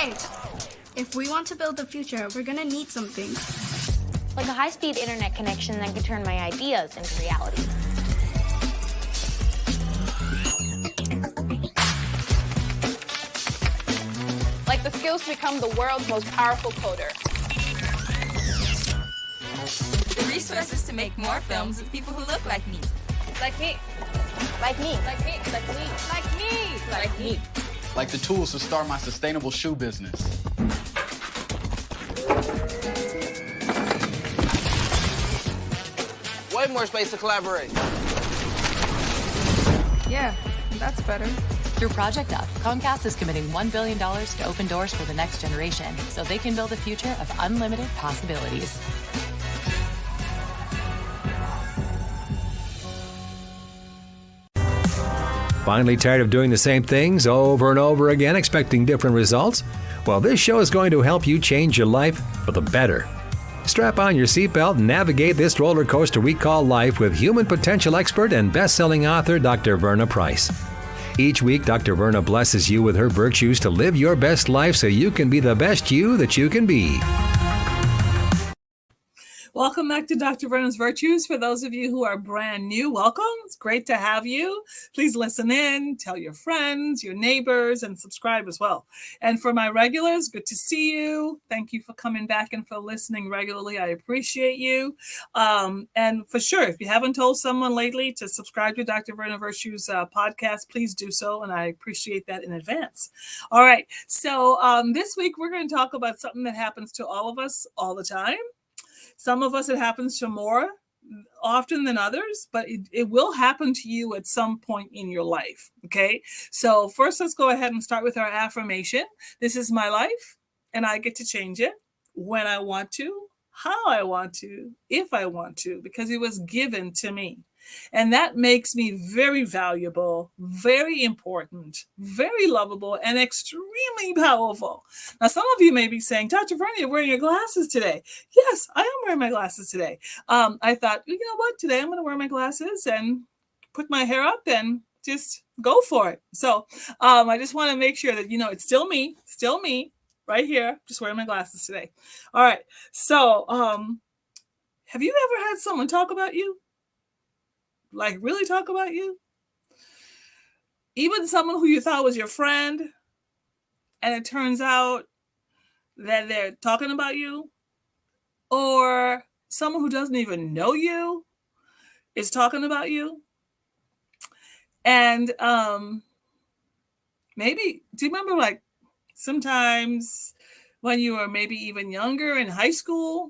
Right. If we want to build the future, we're gonna need some things. Like a high-speed internet connection that can turn my ideas into reality. Like the skills to become the world's most powerful coder. The resources to make more films with people who look like me. Like me. Like me. Like me. Like me. Like me. Like me. Like the tools to start my sustainable shoe business. Way more space to collaborate. Yeah, that's better. Through Project Up, Comcast is committing $1 billion to open doors for the next generation so they can build a future of unlimited possibilities. Finally tired of doing the same things over and over again, expecting different results? Well, this show is going to help you change your life for the better. Strap on your seatbelt and navigate this roller coaster we call life with human potential expert and best-selling author Dr. Verna Price. Each week, Dr. Verna blesses you with her virtues to live your best life so you can be the best you that you can be. Welcome back to Dr. Verna's Virtues. For those of you who are brand new, welcome. It's great to have you. Please listen in, tell your friends, your neighbors, and subscribe as well. And for my regulars, good to see you. Thank you for coming back and for listening regularly. I appreciate you. And for sure, if you haven't told someone lately to subscribe to Dr. Verna Virtues podcast, please do so. And I appreciate that in advance. All right. So this week, we're going to talk about something that happens to all of us all the time. Some of us, it happens to more often than others, but it will happen to you at some point in your life, okay? So first, let's go ahead and start with our affirmation. This is my life, and I get to change it when I want to, how I want to, if I want to, because it was given to me. And that makes me very valuable, very important, very lovable, and extremely powerful. Now, some of you may be saying, Dr. Verna, you're wearing your glasses today. Yes, I am wearing my glasses today. I thought, you know what? Today I'm going to wear my glasses and put my hair up and just go for it. So I just want to make sure that, it's still me right here, just wearing my glasses today. All right. So have you ever had someone talk about you? Like really talk about you? Even someone who you thought was your friend, and it turns out that they're talking about you? Or someone who doesn't even know you is talking about you? And maybe, do you remember like sometimes when you were maybe even younger in high school,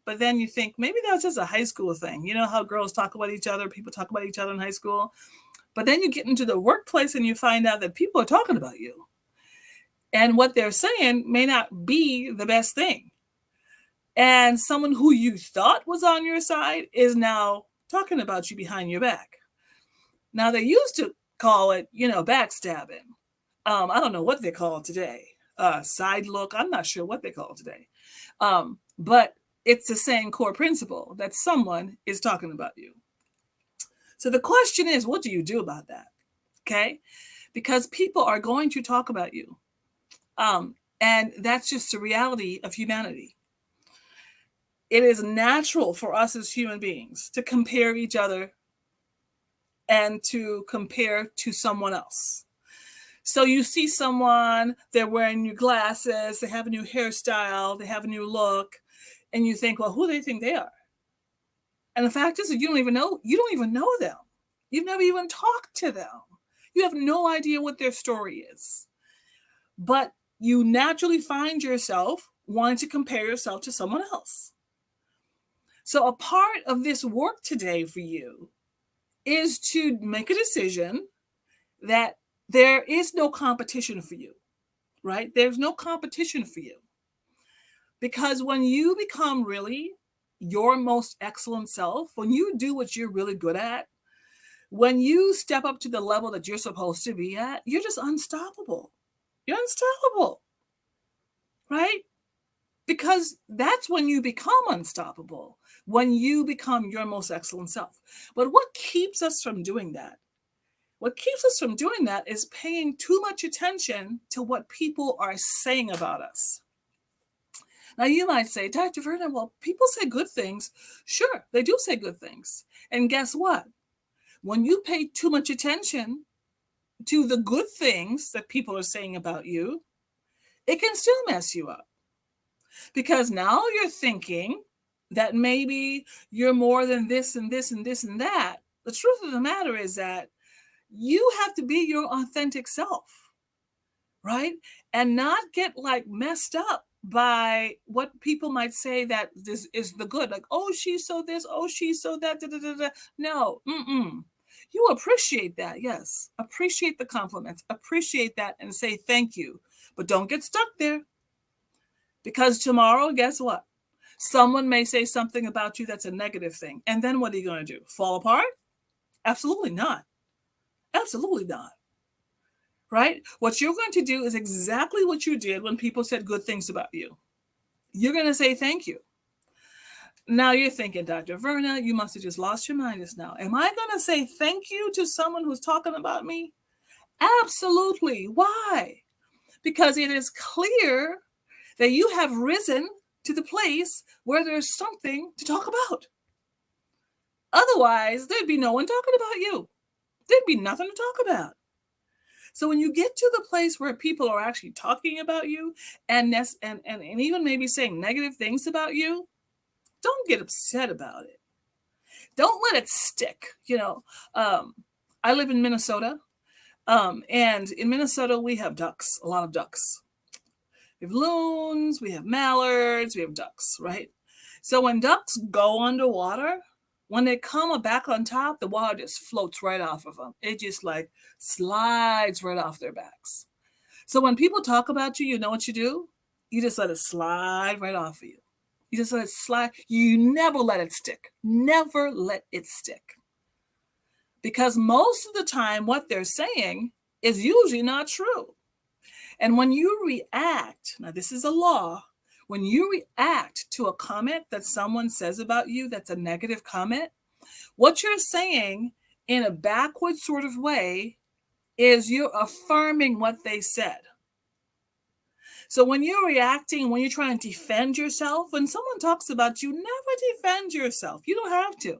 but then you think maybe that's just a high school thing. You know how girls talk about each other, people talk about each other in high school. But then you get into the workplace and you find out that people are talking about you. And what they're saying may not be the best thing. And someone who you thought was on your side is now talking about you behind your back. Now, they used to call it, backstabbing. I don't know what they call it today. Side look. I'm not sure what they call it today. But it's the same core principle that someone is talking about you. So the question is, what do you do about that? Okay? Because people are going to talk about you. And that's just the reality of humanity. It is natural for us as human beings to compare each other and to compare to someone else. So you see someone, they're wearing new glasses, they have a new hairstyle, they have a new look. And you think, well, who do they think they are? And the fact is that you don't even know them. You've never even talked to them. You have no idea what their story is. But you naturally find yourself wanting to compare yourself to someone else. So a part of this work today for you is to make a decision that there is no competition for you, right? There's no competition for you. Because when you become really your most excellent self, when you do what you're really good at, when you step up to the level that you're supposed to be at, you're just unstoppable. You're unstoppable, right? Because that's when you become unstoppable, when you become your most excellent self. But what keeps us from doing that What keeps us from doing that is paying too much attention to what people are saying about us. Now, you might say, Dr. Verna, well, people say good things. Sure, they do say good things. And guess what? When you pay too much attention to the good things that people are saying about you, it can still mess you up. Because now you're thinking that maybe you're more than this and this and this and that. The truth of the matter is that you have to be your authentic self, right? And not get like messed up by what people might say that this is the good. Like, oh, she's so this, oh, she's so that. Da, da, da, da. No, you appreciate that. Yes. Appreciate the compliments. Appreciate that and say thank you. But don't get stuck there. Because tomorrow, guess what? Someone may say something about you that's a negative thing. And then what are you going to do? Fall apart? Absolutely not. Absolutely not. Right? What you're going to do is exactly what you did when people said good things about you. You're going to say thank you. Now you're thinking, Dr. Verna, you must have just lost your mind just now. Am I going to say thank you to someone who's talking about me? Absolutely. Why? Because it is clear that you have risen to the place where there's something to talk about. Otherwise, there'd be no one talking about you. There'd be nothing to talk about. So when you get to the place where people are actually talking about you and even maybe saying negative things about you, don't get upset about it. Don't let it stick. I live in Minnesota, and in Minnesota we have ducks, a lot of ducks. We have loons, we have mallards, we have ducks, right? So when ducks go underwater, when they come back on top, the water just floats right off of them. It just like slides right off their backs. So when people talk about you, you know what you do? You just let it slide right off of you. You just let it slide. You never let it stick. Never let it stick. Because most of the time, what they're saying is usually not true. And when you react, now this is a law, when you react to a comment that someone says about you that's a negative comment, what you're saying in a backward sort of way is you're affirming what they said. So when you're reacting, when you're trying to defend yourself, when someone talks about you, never defend yourself. You don't have to.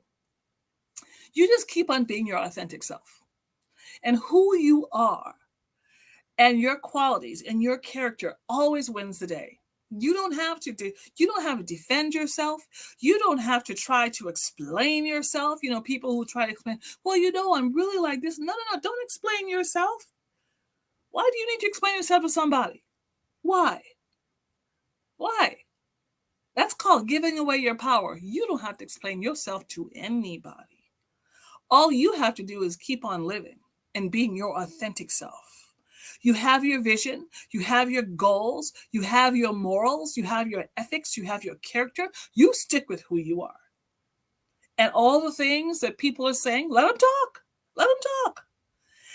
You just keep on being your authentic self. And who you are and your qualities and your character always wins the day. You don't have to defend yourself. You don't have to try to explain yourself. People who try to explain, well, I'm really like this. No. Don't explain yourself. Why do you need to explain yourself to somebody? Why? That's called giving away your power. You don't have to explain yourself to anybody. All you have to do is keep on living and being your authentic self. You have your vision, you have your goals, you have your morals, you have your ethics, you have your character. You stick with who you are. And all the things that people are saying, let them talk. Let them talk.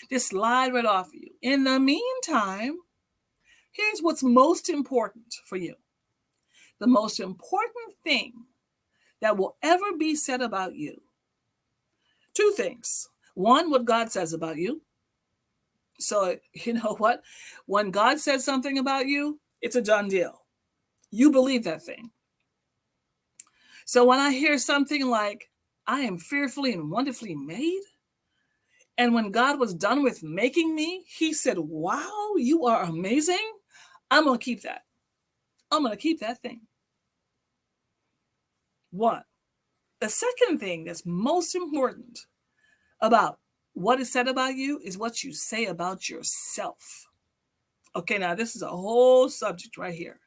Just slide right off of you. In the meantime, here's what's most important for you. The most important thing that will ever be said about you. Two things. One, what God says about you. So, you know what? When God says something about you, it's a done deal. You believe that thing. So when I hear something like, I am fearfully and wonderfully made, and when God was done with making me, he said, wow, you are amazing. I'm going to keep that. I'm going to keep that thing. One. The second thing that's most important about what is said about you is what you say about yourself. Okay, now this is a whole subject right here.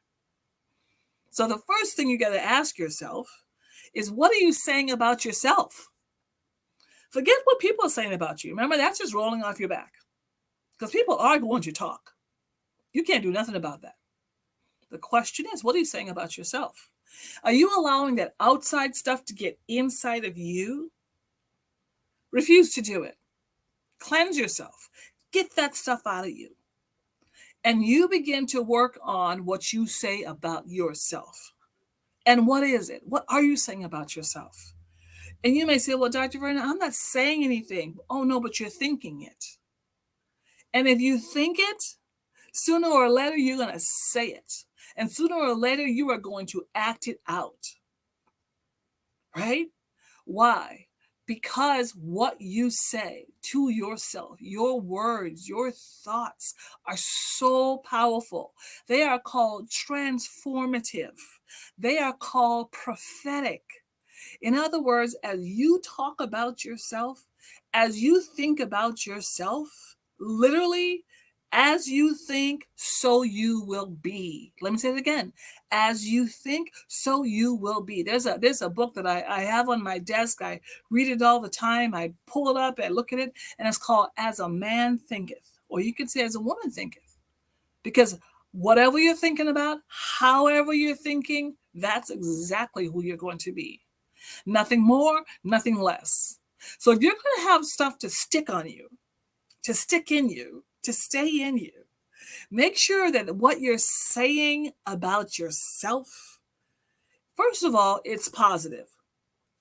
So the first thing you got to ask yourself is, what are you saying about yourself? Forget what people are saying about you. Remember, that's just rolling off your back. Because people are going to talk. You can't do nothing about that. The question is, what are you saying about yourself? Are you allowing that outside stuff to get inside of you? Refuse to do it. Cleanse yourself. Get that stuff out of you. And you begin to work on what you say about yourself. And what is it? What are you saying about yourself? And you may say, well, Dr. Verna, I'm not saying anything. Oh, no, but you're thinking it. And if you think it, sooner or later, you're going to say it. And sooner or later, you are going to act it out. Right? Why? Because what you say to yourself, your words, your thoughts are so powerful. They are called transformative. They are called prophetic. In other words, as you talk about yourself, as you think about yourself, literally, as you think, so you will be. Let me say it again. As you think, so you will be. There's a book that I have on my desk. I read it all the time. I pull it up, I look at it, and it's called As a Man Thinketh. Or you could say As a Woman Thinketh. Because whatever you're thinking about, however you're thinking, that's exactly who you're going to be. Nothing more, nothing less. So if you're going to have stuff to stick on you, to stick in you, to stay in you, make sure that what you're saying about yourself, first of all, it's positive.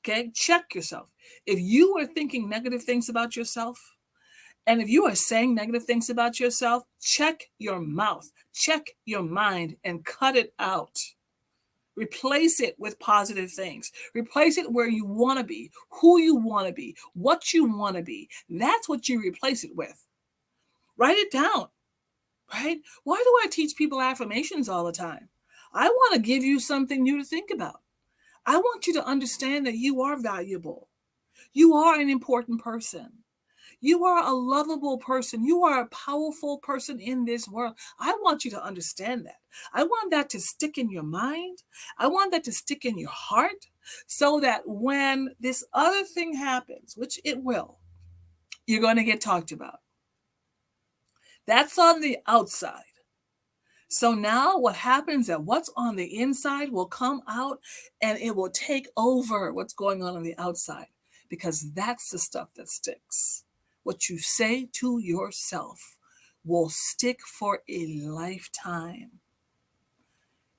Okay, check yourself. If you are thinking negative things about yourself, and if you are saying negative things about yourself, check your mouth, check your mind, and cut it out. Replace it with positive things. Replace it where you want to be, who you want to be, what you want to be. That's what you replace it with. Write it down, right? Why do I teach people affirmations all the time? I want to give you something new to think about. I want you to understand that you are valuable. You are an important person. You are a lovable person. You are a powerful person in this world. I want you to understand that. I want that to stick in your mind. I want that to stick in your heart so that when this other thing happens, which it will, you're going to get talked about. That's on the outside. So now what happens that what's on the inside will come out and it will take over what's going on the outside, because that's the stuff that sticks. What you say to yourself will stick for a lifetime.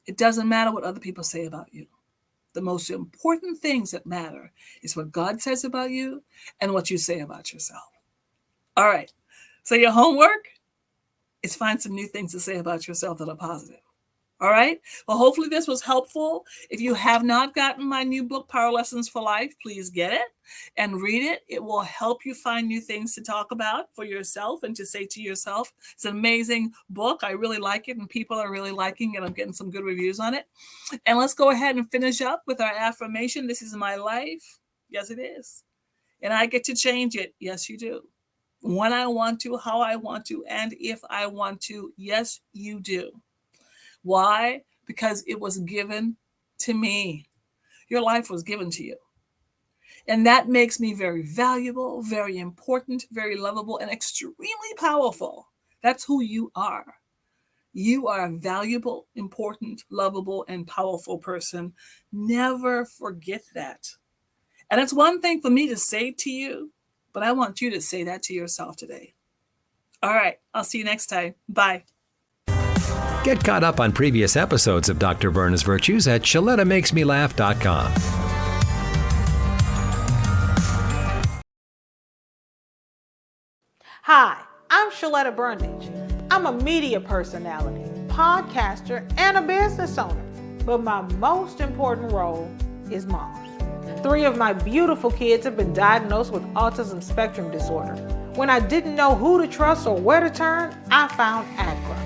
It doesn't matter what other people say about you. The most important things that matter is what God says about you and what you say about yourself. All right. So your homework is find some new things to say about yourself that are positive. All right. Well, hopefully this was helpful. If you have not gotten my new book, Power Lessons for Life, please get it and read it. It will help you find new things to talk about for yourself and to say to yourself. It's an amazing book. I really like it and people are really liking it. I'm getting some good reviews on it. And let's go ahead and finish up with our affirmation. This is my life. Yes, it is. And I get to change it. Yes, you do. When I want to, how I want to, and if I want to. Yes, you do. Why? Because it was given to me. Your life was given to you. And that makes me very valuable, very important, very lovable, and extremely powerful. That's who you are. You are a valuable, important, lovable, and powerful person. Never forget that. And it's one thing for me to say to you, but I want you to say that to yourself today. All right. I'll see you next time. Bye. Get caught up on previous episodes of Dr. Verna's Virtues at ShalettaMakesMeLaugh.com. Hi, I'm Shaletta Brundage. I'm a media personality, podcaster, and a business owner. But my most important role is mom. 3 of my beautiful kids have been diagnosed with autism spectrum disorder. When I didn't know who to trust or where to turn, I found ACRA.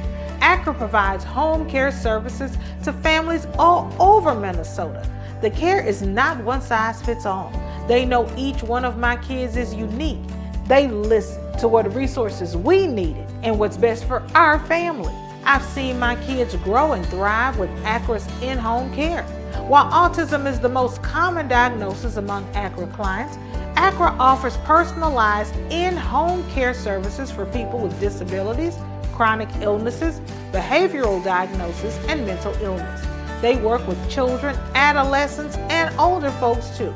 ACRA provides home care services to families all over Minnesota. The care is not one size fits all. They know each one of my kids is unique. They listen to what resources we needed and what's best for our family. I've seen my kids grow and thrive with ACRA's in-home care. While autism is the most common diagnosis among ACRA clients, ACRA offers personalized in-home care services for people with disabilities, chronic illnesses, behavioral diagnosis, and mental illness. They work with children, adolescents, and older folks too.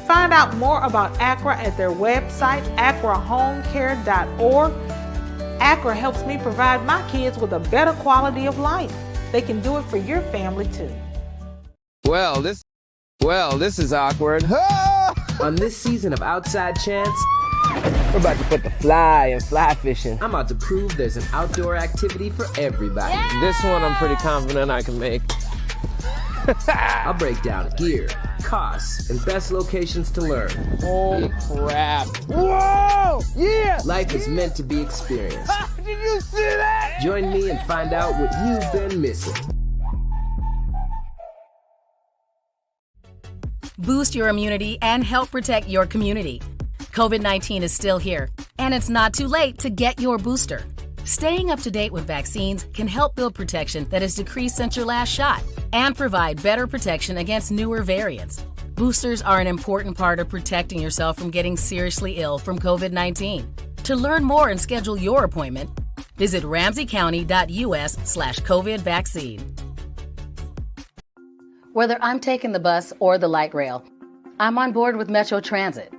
Find out more about ACRA at their website, acrahomecare.org. ACRA helps me provide my kids with a better quality of life. They can do it for your family too. Well, this is awkward. On this season of Outside Chance, we're about to put the fly in fly fishing. I'm about to prove there's an outdoor activity for everybody. Yeah! This one I'm pretty confident I can make. I'll break down gear, costs, and best locations to learn. Holy crap. Whoa! Yeah! Life is meant to be experienced. Did you see that? Join me and find out what you've been missing. Boost your immunity and help protect your community. COVID-19 is still here, and it's not too late to get your booster. Staying up to date with vaccines can help build protection that has decreased since your last shot and provide better protection against newer variants. Boosters are an important part of protecting yourself from getting seriously ill from COVID-19. To learn more and schedule your appointment, visit ramseycounty.us/COVID vaccine. Whether I'm taking the bus or the light rail, I'm on board with Metro Transit.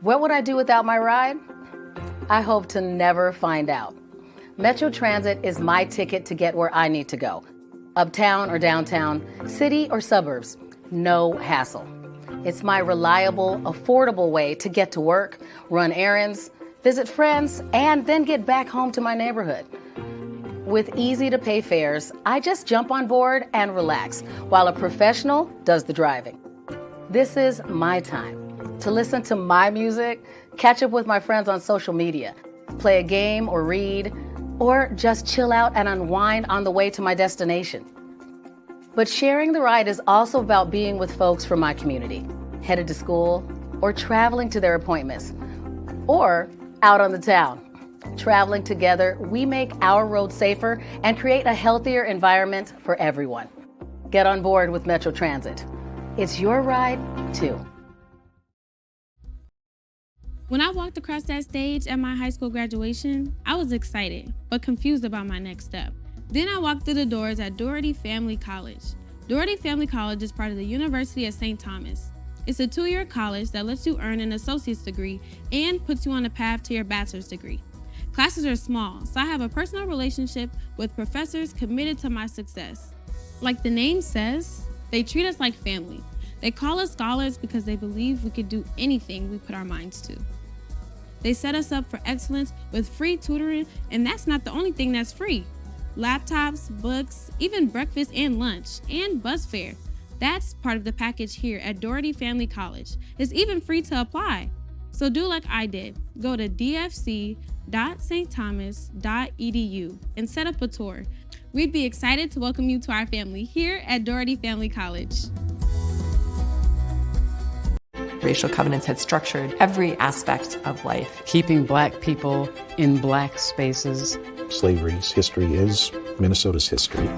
What would I do without my ride? I hope to never find out. Metro Transit is my ticket to get where I need to go. Uptown or downtown, city or suburbs, no hassle. It's my reliable, affordable way to get to work, run errands, visit friends, and then get back home to my neighborhood. With easy-to-pay fares, I just jump on board and relax, while a professional does the driving. This is my time to listen to my music, catch up with my friends on social media, play a game or read, or just chill out and unwind on the way to my destination. But sharing the ride is also about being with folks from my community, headed to school, or traveling to their appointments, or out on the town. Traveling together, we make our roads safer and create a healthier environment for everyone. Get on board with Metro Transit. It's your ride, too. When I walked across that stage at my high school graduation, I was excited, but confused about my next step. Then I walked through the doors at Doherty Family College. Doherty Family College is part of the University of St. Thomas. It's a 2-year college that lets you earn an associate's degree and puts you on a path to your bachelor's degree. Classes are small, so I have a personal relationship with professors committed to my success. Like the name says, they treat us like family. They call us scholars because they believe we could do anything we put our minds to. They set us up for excellence with free tutoring, and that's not the only thing that's free. Laptops, books, even breakfast and lunch, and bus fare. That's part of the package here at Doherty Family College. It's even free to apply. So do like I did. Go to dfc.stthomas.edu and set up a tour. We'd be excited to welcome you to our family here at Doherty Family College. Racial covenants had structured every aspect of life. Keeping Black people in Black spaces. Slavery's history is Minnesota's history.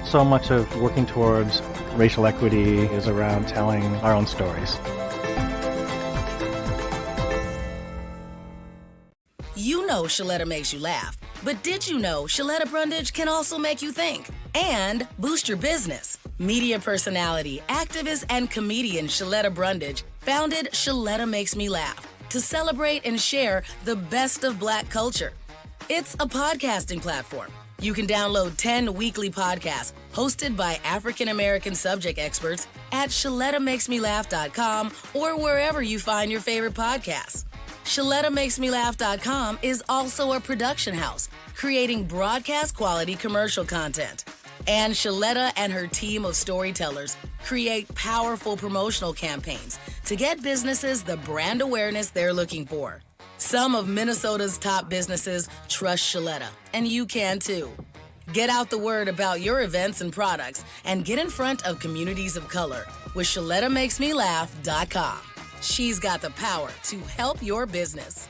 So much of working towards racial equity is around telling our own stories. You know Shaletta makes you laugh, but did you know Shaletta Brundage can also make you think and boost your business? Media personality, activist, and comedian Shaletta Brundage founded Shaletta Makes Me Laugh to celebrate and share the best of Black culture. It's a podcasting platform. You can download 10 weekly podcasts hosted by African-American subject experts at ShalettaMakesMeLaugh.com or wherever you find your favorite podcasts. ShalettaMakesMeLaugh.com is also a production house, creating broadcast quality commercial content. And Shaletta and her team of storytellers create powerful promotional campaigns to get businesses the brand awareness they're looking for. Some of Minnesota's top businesses trust Shaletta, and you can too. Get out the word about your events and products and get in front of communities of color with ShalettaMakesMeLaugh.com. She's got the power to help your business.